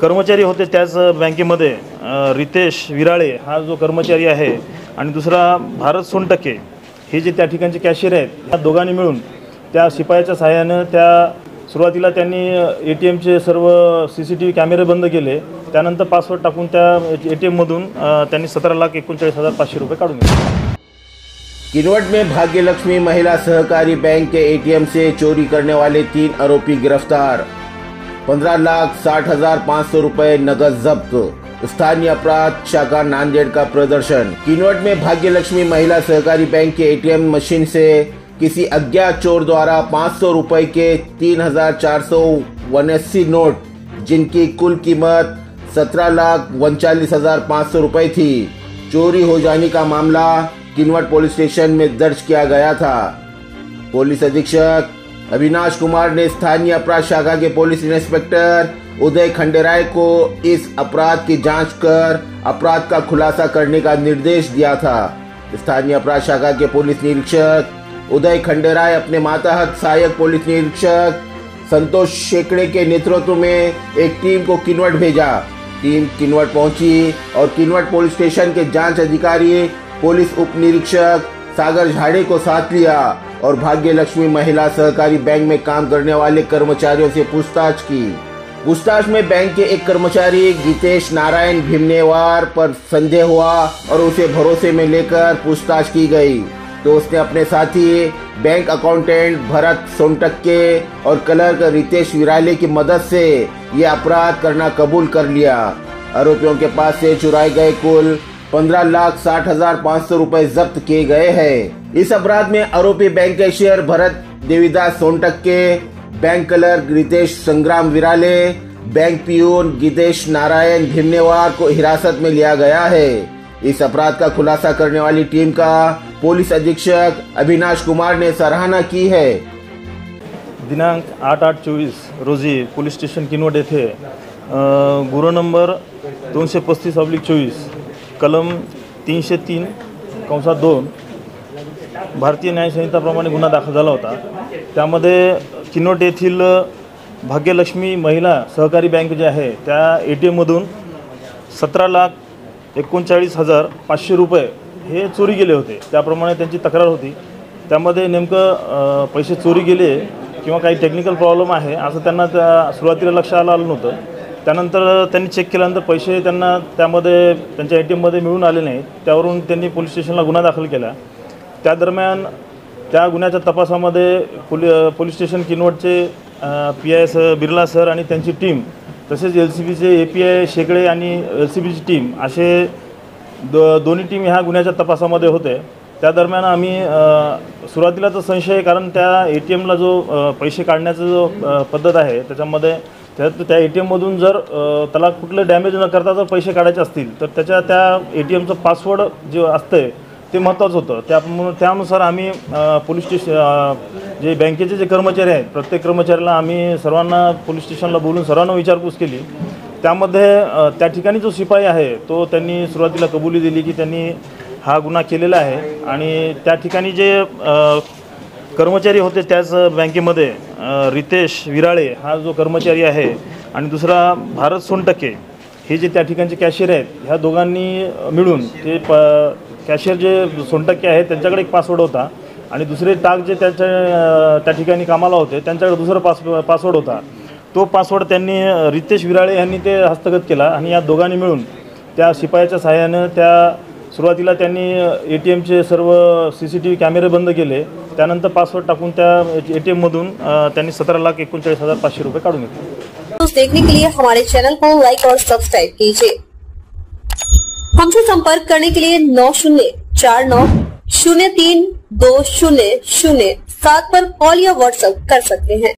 कर्मचारी होते त्याच बँकेमध्ये रितेश विराळे हा जो कर्मचारी आहे आणि दुसरा भारत सोनटक्के हे जे त्या ठिकाणचे कॅशियर आहेत, त्या दोघांनी मिळून त्या शिपायाच्या सहाय्यानं सुरुवातीला त्यांनी ATMचे सर्व CCTV कॅमेरे बंद केले। त्यानंतर पासवर्ड टाकून त्या ATM मधून त्यांनी 17,39,500 रुपये काढून घेतले। किनवट में भाग्यलक्ष्मी महिला सहकारी बैंक के ATM से चोरी करने वाले 3 आरोपी गिरफ्तार। 15,60,500 रुपए नगद जब्त। स्थानीय अपराध शाखा नांदेड़ का प्रदर्शन। किनवट में भाग्यलक्ष्मी महिला सहकारी बैंक के ATM मशीन से किसी अज्ञात चोर द्वारा 500 रुपए के 3,479 नोट, जिनकी कुल कीमत 17,39,500 रुपए थी, चोरी हो जाने का मामला किनवट पुलिस स्टेशन में दर्ज किया गया था। पुलिस अधीक्षक अविनाश कुमार ने स्थानीय अपराध शाखा के पुलिस इंस्पेक्टर उदय खंडेराय को इस अपराध की जांच कर अपराध का खुलासा करने का निर्देश दिया था। स्थानीय अपराध शाखा के पुलिस निरीक्षक उदय खंडेराय अपने मातहत सहायक पुलिस निरीक्षक संतोष शेकड़े के नेतृत्व में एक टीम को किनवट भेजा। टीम किनवट पहुंची और किनवट पुलिस स्टेशन के जांच अधिकारी पुलिस उप निरीक्षक सागर झाड़े को साथ लिया और भाग्यलक्ष्मी महिला सहकारी बैंक में काम करने वाले कर्मचारियों से पूछताछ की। पूछताछ में बैंक के एक कर्मचारी गीतेश नारायण भीमनेवार पर संदेह हुआ और उसे भरोसे में लेकर पूछताछ की गई, तो उसने अपने साथी बैंक अकाउंटेंट भरत सोनटक्के और क्लर्क रितेश विराले की मदद से ये अपराध करना कबूल कर लिया। आरोपियों के पास से चुराए गए कुल 15,60,500 रुपए जब्त किए गए हैं। इस अपराध में आरोपी बैंक कैशियर भरत देवीदास सोनटक्के, बैंक क्लर्क रितेश संग्राम विराले, बैंक पियून गीतेश नारायण भीमनेवार को हिरासत में लिया गया है। इस अपराध का खुलासा करने वाली टीम का पुलिस अधीक्षक अविनाश कुमार ने सराहना की है। दिनांक 8/8/24 रोजी पोलीस स्टेशन किनवट येथे गुन्हा नंबर 235/24 कलम 303(2) भारतीय न्याय संहिताप्रमाणे गुन्हा दाखल झाला होता। त्यामध्ये किनवट येथील भाग्यलक्ष्मी महिला सहकारी बँक जे आहे त्या ATM मधून 17,39,500 रुपये हे चोरी गेले होते। त्याप्रमाणे त्यांची तक्रार होती। त्यामध्ये नेमकं पैसे चोरी गेले किंवा काही टेक्निकल प्रॉब्लेम आहे असं त्यांना सुरुवातीला लक्षात आलं नव्हतं। त्यानंतर त्यांनी चेक केल्यानंतर पैसे त्यांना त्यामध्ये त्यांच्या ATM मध्ये मिळून आले नाहीत। त्यावरून त्यांनी पोलीस स्टेशनला गुन्हा दाखल केला। त्या दरम्यान त्या गुन्ह्याच्या तपासामध्ये पोलीस स्टेशन किनवटचे PIS बिर्ला सर आणि त्यांची टीम, तसेच LCBचे API शेकडे आणि LCBची टीम असे दोन्ही टीम ह्या गुन्ह्याच्या तपासामध्ये होते। त्या दरम्यान आम्ही सुरुवातीला तर संशय, कारण त्या ATMला जो पैसे काढण्याचा जो पद्धत आहे त्याच्यामध्ये त्या ATM मधून जर त्याला कुठलं डॅमेज न करता जर पैसे काढायचे असतील तर त्या ATMचं पासवर्ड जे असते ते महत्त्वाचं होतं। त्यानुसार आम्ही पोलीस स्टेशन जे बँकेचे जे कर्मचारी आहेत प्रत्येक कर्मचाऱ्याला आम्ही सर्वांना पोलीस स्टेशनला बोलून सर्वांना विचारपूस केली। त्यामध्ये त्या ठिकाणी जो शिपाई आहे तो त्यांनी सुरुवातीला कबुली दिली की त्यांनी हा गुन्हा केलेला आहे आणि त्या ठिकाणी जे कर्मचारी होते त्याच बँकेमध्ये रितेश विराळे हा जो कर्मचारी आहे आणि दुसरा भारत सोनटक्के हे जे त्या ठिकाणचे कॅशियर आहेत, ह्या दोघांनी मिळून ते कॅशियर जे सोनटक्के आहेत त्यांच्याकडे एक पासवर्ड होता आणि दुसरे टाक जे त्या ठिकाणी कामाला होते त्यांच्याकडे दुसरा पासवर्ड होता। तो पासवर्ड त्यांनी रितेश विराळे यांनी ते हस्तगत केला आणि या दोघांनी मिळून त्या शिपायाच्या सहाय्यानं सुरुवातीला त्यांनी ATMचे सर्व CCTV कॅमेरे बंद केले। त्यानंतर पासवर्ड टाकून त्या ATM मधून त्यांनी 17,39,500 रुपये काढून घेतले। देखने के लिए हमारे चैनल को लाइक और सब्सक्राइब कीजिए। हमसे संपर्क करने के लिए 9049032007 पर कॉल या व्हाट्सएप कर सकते हैं।